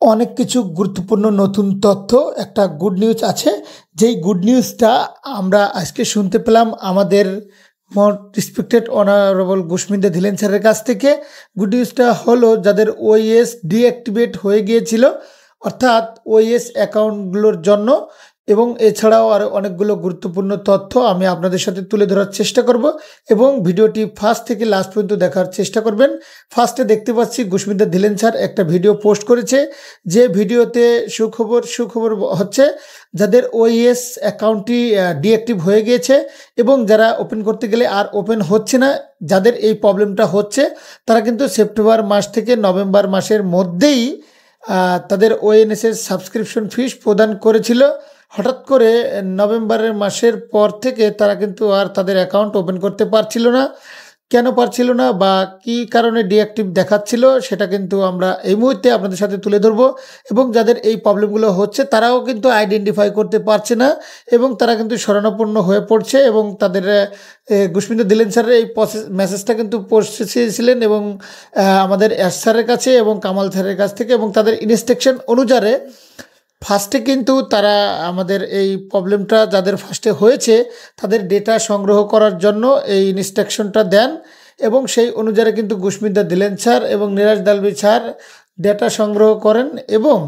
অনেক কিছু গুরুত্বপূর্ণ নতুন তথ্য একটা গুড নিউজ আছে। যেই গুড নিউজটা আমরা আজকে শুনতে পেলাম আমাদের মোর রেসপেক্টেড অনারেবল গুশমিন্দা ধিলেন স্যারের কাছ থেকে। গুড নিউজটা হলো যাদের ওএস ডিঅ্যাক্টিভেট হয়ে গিয়েছিল, অর্থাৎ ওএস অ্যাকাউন্টগুলোর জন্য, এবং এছাড়াও আরও অনেকগুলো গুরুত্বপূর্ণ তথ্য আমি আপনাদের সাথে তুলে ধরার চেষ্টা করব এবং ভিডিওটি ফার্স্ট থেকে লাস্ট পর্যন্ত দেখার চেষ্টা করবেন। ফার্স্টে দেখতে পাচ্ছি গুশমিন্দা ধিলেন স্যার একটা ভিডিও পোস্ট করেছে, যে ভিডিওতে সুখবর হচ্ছে যাদের ওএস অ্যাকাউন্টটি ডিঅ্যাক্টিভ হয়ে গিয়েছে এবং যারা ওপেন করতে গেলে আর ওপেন হচ্ছে না, যাদের এই প্রবলেমটা হচ্ছে তারা কিন্তু সেপ্টেম্বর মাস থেকে নভেম্বর মাসের মধ্যেই তাদের ওএনএসের সাবস্ক্রিপশন ফিস প্রদান করেছিল। হঠাৎ করে নভেম্বরের মাসের পর থেকে তারা কিন্তু আর তাদের অ্যাকাউন্ট ওপেন করতে পারছিল না। কেন পারছিল না বা কী কারণে ডিঅ্যাক্টিভ দেখাচ্ছিল সেটা কিন্তু আমরা এই মুহূর্তে আপনাদের সাথে তুলে ধরবো। এবং যাদের এই প্রবলেমগুলো হচ্ছে তারাও কিন্তু আইডেন্টিফাই করতে পারছে না এবং তারা কিন্তু শরণাপন্ন হয়ে পড়ছে এবং তাদের গুশমিন্দা ধিলেন স্যারের এই মেসেজটা কিন্তু পৌঁছেছিলেন এবং আমাদের এস স্যারের কাছে এবং কামাল স্যারের কাছ থেকে, এবং তাদের ইনস্ট্রাকশন অনুযায়ী ফার্স্টে কিন্তু তারা আমাদের এই প্রবলেমটা যাদের ফার্স্টে হয়েছে তাদের ডেটা সংগ্রহ করার জন্য এই ইনস্ট্রাকশনটা দেন এবং সেই অনুযায়ী কিন্তু গুশমিন্দা ধিলেন স্যার এবং নিরাজ দালভি স্যার ডেটা সংগ্রহ করেন এবং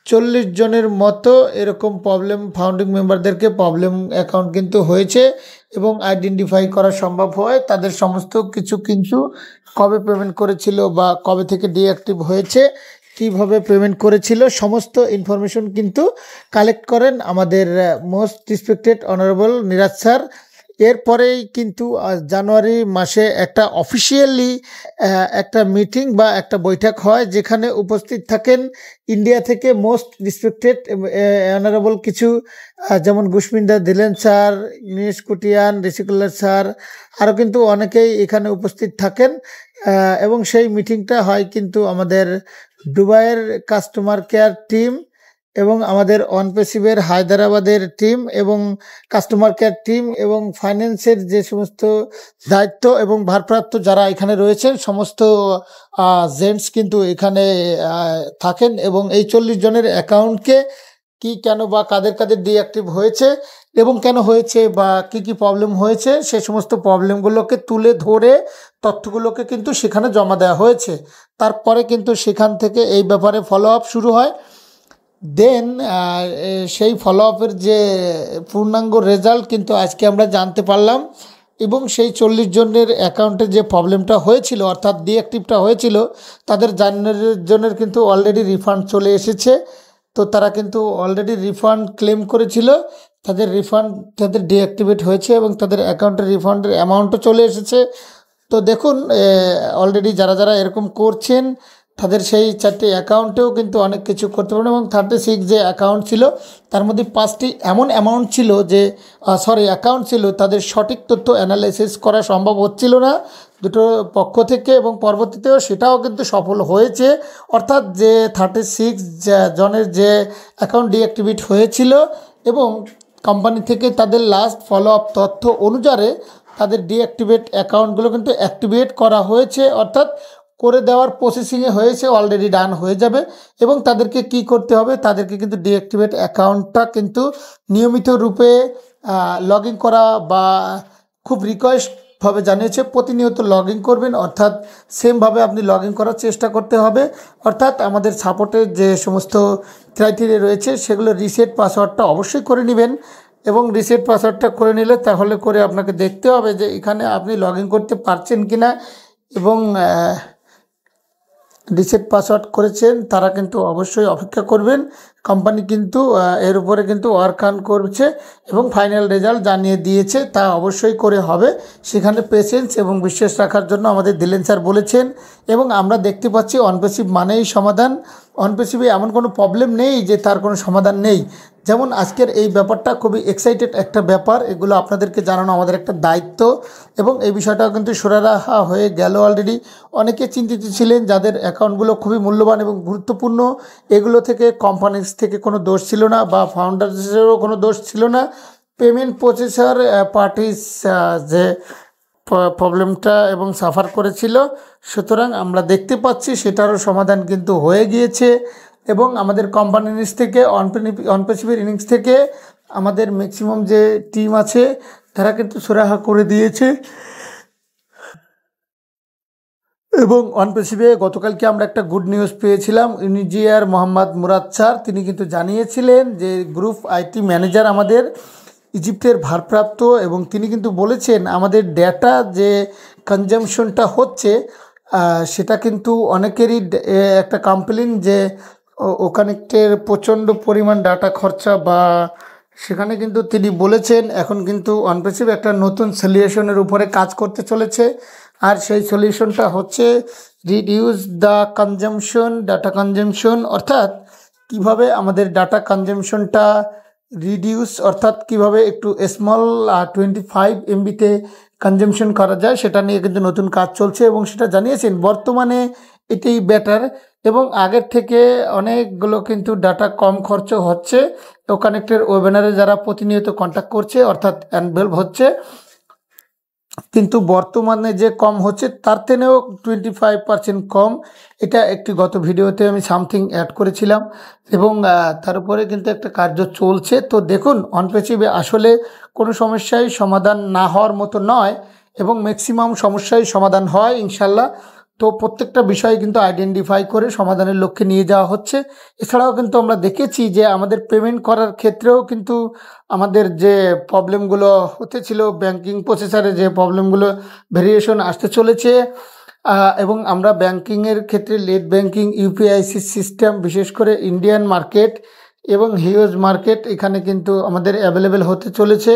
40 জনের মতো এরকম প্রবলেম ফাউন্ডিং মেম্বারদেরকে প্রবলেম অ্যাকাউন্ট কিন্তু হয়েছে এবং আইডেন্টিফাই করা সম্ভব হয়। তাদের সমস্ত কিছু কিন্তু কবে পেমেন্ট করেছিল বা কবে থেকে ডিঅ্যাক্টিভ হয়েছে, কীভাবে পেমেন্ট করেছিল, সমস্ত ইনফরমেশন কিন্তু কালেক্ট করেন আমাদের most respected honourable Neeraj sir. এরপরেই কিন্তু জানুয়ারি মাসে একটা অফিসিয়ালি একটা মিটিং বা একটা বৈঠক হয়, যেখানে উপস্থিত থাকেন ইন্ডিয়া থেকে মোস্ট রেসপেক্টেড অনারেবল কিছু, যেমন গুশমিন্দা ধিলেন স্যার, নীশ কুটিয়ান, ঋষিকুল্লার স্যার, আরও কিন্তু অনেকেই এখানে উপস্থিত থাকেন। এবং সেই মিটিংটা হয় কিন্তু আমাদের দুবাইয়ের কাস্টমার কেয়ার টিম এবং আমাদের অনপেসিভের হায়দ্রাবাদের টিম এবং কাস্টমার কেয়ার টিম এবং ফাইন্যান্সের যে সমস্ত দায়িত্ব এবং ভারপ্রাপ্ত যারা এখানে রয়েছেন সমস্ত জেন্টস কিন্তু এখানে থাকেন এবং এই 40 জনের অ্যাকাউন্টকে কি কেন বা কাদের কাদের ডিঅ্যাক্টিভ হয়েছে এবং কেন হয়েছে বা কি কি প্রবলেম হয়েছে সে সমস্ত প্রবলেমগুলোকে তুলে ধরে তথ্যগুলোকে কিন্তু সেখানে জমা দেওয়া হয়েছে। তারপরে কিন্তু সেখান থেকে এই ব্যাপারে ফলো আপ শুরু হয়। দেন সেই ফলো আপের যে পূর্ণাঙ্গ রেজাল্ট কিন্তু আজকে আমরা জানতে পারলাম এবং সেই 40 জনের অ্যাকাউন্টে যে প্রবলেমটা হয়েছিল অর্থাৎ ডিঅ্যাক্টিভটা হয়েছিল তাদের জনের কিন্তু অলরেডি রিফান্ড চলে এসেছে। তো তারা কিন্তু অলরেডি রিফান্ড ক্লেম করেছিল, তাদের রিফান্ড তাদের ডিঅ্যাক্টিভেট হয়েছে এবং তাদের অ্যাকাউন্টে রিফান্ডের অ্যামাউন্টও চলে এসেছে। তো দেখুন অলরেডি যারা যারা এরকম করছেন তাদের সেই 4টি অ্যাকাউন্টেও কিন্তু অনেক কিছু করতে পারেন এবং 36 যে অ্যাকাউন্ট ছিল তার মধ্যে 5টি এমন অ্যামাউন্ট ছিল যে অ্যাকাউন্ট ছিল তাদের সঠিক তথ্য অ্যানালাইসিস করা সম্ভব হচ্ছিল না দুটো পক্ষ থেকে, এবং পরবর্তীতেও সেটাও কিন্তু সফল হয়েছে। অর্থাৎ যে 36 জনের যে অ্যাকাউন্ট ডিঅ্যাক্টিভেট হয়েছিল এবং কোম্পানি থেকে তাদের লাস্ট ফলো আপ তথ্য অনুযায়ী তাদের ডিঅ্যাক্টিভেট অ্যাকাউন্টগুলো কিন্তু অ্যাক্টিভেট করা হয়েছে, অর্থাৎ করে দেওয়ার প্রসেসিংয়ে হয়েছে, অলরেডি ডান হয়ে যাবে। এবং তাদেরকে কি করতে হবে, তাদেরকে কিন্তু ডিঅ্যাক্টিভেট অ্যাকাউন্টটা কিন্তু নিয়মিত রূপে লগ ইন করা বা খুব রিকোয়েস্টভাবে জানিয়েছে প্রতিনিয়ত লগ ইন করবেন, অর্থাৎ সেমভাবে আপনি লগ ইন করার চেষ্টা করতে হবে। অর্থাৎ আমাদের সাপোর্টের যে সমস্ত ক্রাইটেরিয়া রয়েছে সেগুলো রিসেট পাসওয়ার্ডটা অবশ্যই করে নেবেন এবং রিসেট পাসওয়ার্ডটা করে নিলে তাহলে করে আপনাকে দেখতে হবে যে এখানে আপনি লগ ইন করতে পারছেন কি না, এবং রিসেট পাসওয়ার্ড করেছেন তারা কিন্তু অবশ্যই অপেক্ষা করবেন। কোম্পানি কিন্তু এর উপরে কিন্তু ওয়ার্ক অন করছে এবং ফাইনাল রেজাল্ট জানিয়ে দিয়েছে, তা অবশ্যই করে হবে। সেখানে পেশেন্স এবং বিশ্বাস রাখার জন্য আমাদের ধিলেন স্যার বলেছেন এবং আমরা দেখতে পাচ্ছি অনপেসিভ মানেই সমাধান। অনপেসিভে এমন কোনো প্রবলেম নেই যে তার কোনো সমাধান নেই। যেমন আজকের এই ব্যাপারটা খুবই এক্সাইটেড একটা ব্যাপার, এগুলো আপনাদেরকে জানানো আমাদের একটা দায়িত্ব এবং এই বিষয়টাও কিন্তু সুরাহা হয়ে গেল অলরেডি। অনেকে চিন্তিত ছিলেন যাদের অ্যাকাউন্টগুলো খুবই মূল্যবান এবং গুরুত্বপূর্ণ, এগুলো থেকে কোম্পানির থেকে কোনো দোষ ছিল না বা ফাউন্ডার্সেরও কোনো দোষ ছিল না, পেমেন্ট প্রসেসর পার্টিস যে প্রবলেমটা এবং সাফার করেছিল। সুতরাং আমরা দেখতে পাচ্ছি সেটারও সমাধান কিন্তু হয়ে গিয়েছে এবং আমাদের কোম্পানির নিচ থেকে অনপেসিফিক ইনিংস থেকে আমাদের ম্যাক্সিমাম যে টিম আছে তারা কিন্তু সুরাহা করে দিয়েছে। এবং অনপেসিফে গতকালকে আমরা একটা গুড নিউজ পেয়েছিলাম। ইউনিজিয়ার মোহাম্মদ মুরাদ স্যার তিনি কিন্তু জানিয়েছিলেন যে গ্রুপ আইটি ম্যানেজার আমাদের ইজিপ্টের ভারপ্রাপ্ত, এবং তিনি কিন্তু বলেছেন আমাদের ডেটা যে কনজামশনটা হচ্ছে সেটা কিন্তু অনেকেরই একটা কমপ্লেন যে ওখানেটের প্রচণ্ড পরিমাণ ডাটা খরচা, বা সেখানে কিন্তু তিনি বলেছেন এখন কিন্তু অনপেসিভ একটা নতুন সলিউশনের উপরে কাজ করতে চলেছে। আর সেই সলিউশনটা হচ্ছে reduce the consumption, data consumption, অর্থাৎ কিভাবে আমাদের ডাটা কনজামশনটা রিডিউস, অর্থাৎ কিভাবে একটু স্মল 25 MBতে কনজামশন করা যায় সেটা নিয়ে কিন্তু নতুন কাজ চলছে। এবং সেটা জানিয়েছেন বর্তমানে এটাই বেটার, এবং আগের থেকে অনেকগুলো কিন্তু ডাটা কম খরচ হচ্ছে। ও কানেক্টের ওয়েবিনারে যারা প্রতিনিয়ত কন্ট্যাক্ট করছে অর্থাৎ ইনভলভ হচ্ছে, কিন্তু বর্তমানে যে কম হচ্ছে তার থেকেও 25% কম। এটা একটি গত ভিডিওতে আমি সামথিং অ্যাড করেছিলাম, এবং তার উপরে কিন্তু একটা কার্য চলছে। তো দেখুন অনপেসিভে আসলে কোনো সমস্যাই সমাধান না হওয়ার মতো নয়, এবং ম্যাক্সিমাম সমস্যাই সমাধান হয় ইনশাল্লাহ। তো প্রত্যেকটা বিষয় কিন্তু আইডেন্টিফাই করে সমাধানের লক্ষ্যে নিয়ে যাওয়া হচ্ছে। এছাড়াও কিন্তু আমরা দেখেছি যে আমাদের পেমেন্ট করার ক্ষেত্রেও কিন্তু আমাদের যে প্রবলেমগুলো হতেছিল, ব্যাংকিং প্রসেসারে যে প্রবলেমগুলো ভেরিয়েশন আসতে চলেছে, এবং আমরা ব্যাংকিংয়ের ক্ষেত্রে লেট ব্যাংকিং, ইউপিআইসি সিস্টেম, বিশেষ করে ইন্ডিয়ান মার্কেট এবং হিউজ মার্কেট এখানে কিন্তু আমাদের অ্যাভেলেবেল হতে চলেছে।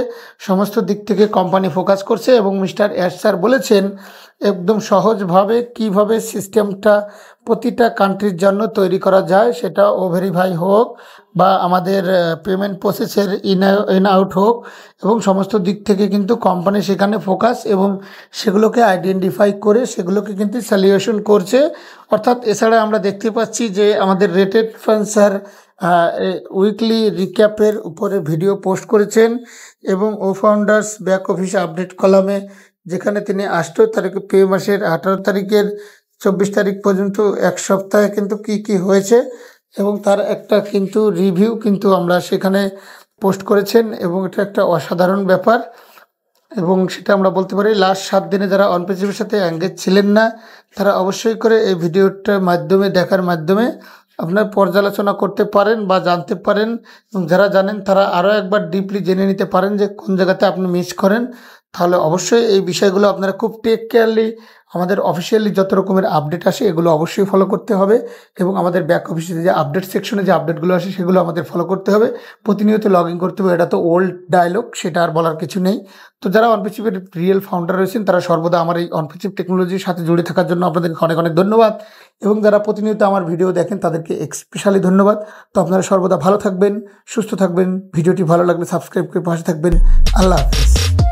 সমস্ত দিক থেকে কোম্পানি ফোকাস করছে, এবং মিস্টার এস স্যার বলেছেন একদম সহজভাবে কিভাবে সিস্টেমটা প্রতিটা কান্ট্রির জন্য তৈরি করা যায়, সেটা ভেরিফাই হোক বা আমাদের পেমেন্ট প্রসেসের ইন আউট হোক, এবং সমস্ত দিক থেকে কিন্তু কোম্পানি সেখানে ফোকাস এবং সেগুলোকে আইডেন্টিফাই করে সেগুলোকে কিন্তু সলিউশন করছে। অর্থাৎ এছাড়া আমরা দেখতে পাচ্ছি যে আমাদের রেটেড ফান্ড স্যার উইকলি রিক্যাপের উপরে ভিডিও পোস্ট করেছেন, এবং ফাউন্ডার্স ব্যাক অফিস আপডেট কলামে, যেখানে তিনি 8 তারিখ পে মাসের 18 তারিখের 24 তারিখ পর্যন্ত এক সপ্তাহে কিন্তু কি হয়েছে এবং তার একটা কিন্তু রিভিউ কিন্তু আমরা সেখানে পোস্ট করেছেন, এবং এটা একটা অসাধারণ ব্যাপার। এবং সেটা আমরা বলতে পারি লাস্ট 7 দিনে যারা অনপেসিভের সাথে এঙ্গেজ ছিলেন না তারা অবশ্যই করে এই ভিডিওটার মাধ্যমে দেখার মাধ্যমে আপনার পর্যালোচনা করতে পারেন বা জানতে পারেন, এবং যারা জানেন তারা আরও একবার ডিপলি জেনে নিতে পারেন যে কোন জায়গাতে আপনি মিস করেন। তাহলে অবশ্যই এই বিষয়গুলো আপনারা খুব টেক কেয়ারলি আমাদের অফিসিয়ালি যত রকমের আপডেট আসে এগুলো অবশ্যই ফলো করতে হবে, এবং আমাদের ব্যাক অফিসে যে আপডেট সেকশনে যে আপডেটগুলো আসে সেগুলো আমাদের ফলো করতে হবে, প্রতিনিয়ত লগ ইন করতে হবে। এটা তো ওল্ড ডায়লগ, সেটা আর বলার কিছু নেই। তো যারা অনপেসিভের রিয়েল ফাউন্ডার রয়েছেন তারা সর্বদা আমার এই অনপেসিভ টেকনোলজির সাথে জুড়ে থাকার জন্য আপনাদেরকে অনেক অনেক ধন্যবাদ, এবং যারা প্রতিনিয়ত আমার ভিডিও দেখেন তাদেরকে স্পেশালি ধন্যবাদ। তো আপনারা সর্বদা ভালো থাকবেন, সুস্থ থাকবেন। ভিডিওটি ভালো লাগলে সাবস্ক্রাইব করে পাশে থাকবেন। আল্লাহ হাফিজ।